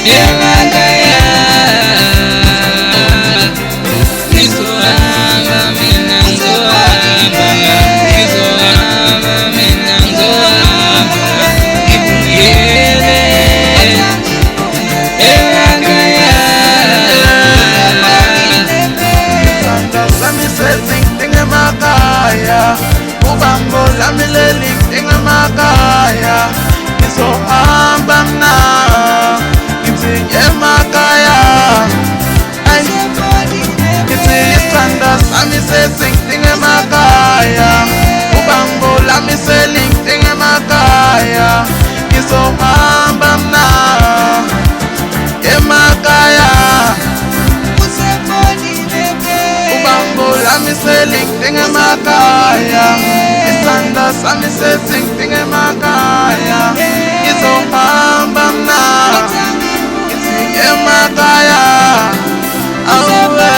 emakhaya ngizohamba mina ngizohamba mina ngizohamba ngibuyele emakhaya isandla sami sezinkinga emakhaya ubambo lami lelinkinga emakhaya ngizohamba mna ngithi emakhaya ngithi isandla sami sezinkinga emakhaya ubambo lami selinkinga emakhaya ngizohamba mna emakhaya ubambo lami selinkinga emakhaya isandla sami sezinkinga emakhaya ngizohamba mna ngithi emakhaya awe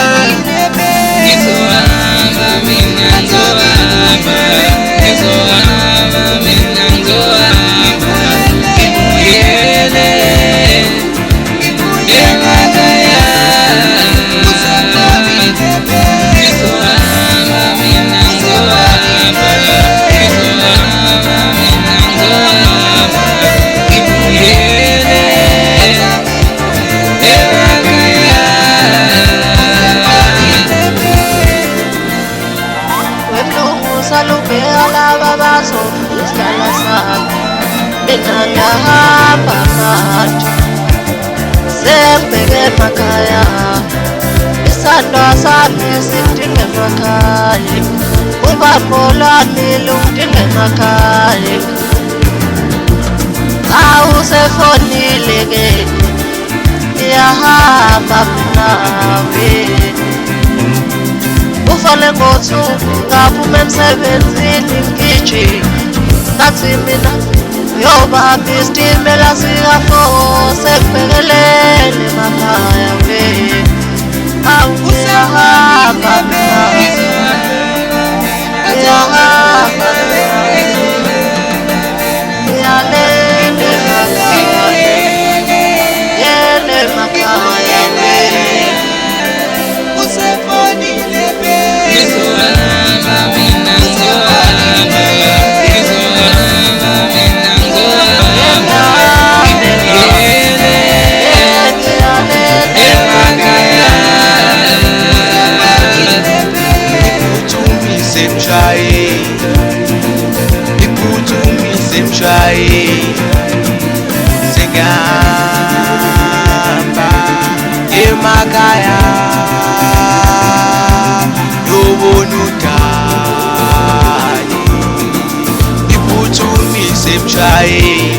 ngizohamba mina ngizohamba mina ngizohamba ngibuyele emakhaya ngizohamba mina ngizohamba mina ngizohamba ngibuyele emakhaya Salubela laba bazohlala sami mina ngiyahamba manje sengibheke emakhaya isandla sami sidinga emakhaya ubambo lwami ludinga emakhaya awusefonile-ke ngiyahamba nawe ufale ngothu ngaphuma emsebenzini ngiji ngathi mina uyobamba isitimela sika-4 sekubhekelele emakhaya we ngiyahamba ngiyahamba ngiyalele emakhaya yele emakhaya we ngizohamba mina ngizohamba mina ngizohamba ngibuyele emakhaya iphuthumise mshayeli sengihamba emakhaya yobona udali iphuthumise mshayeli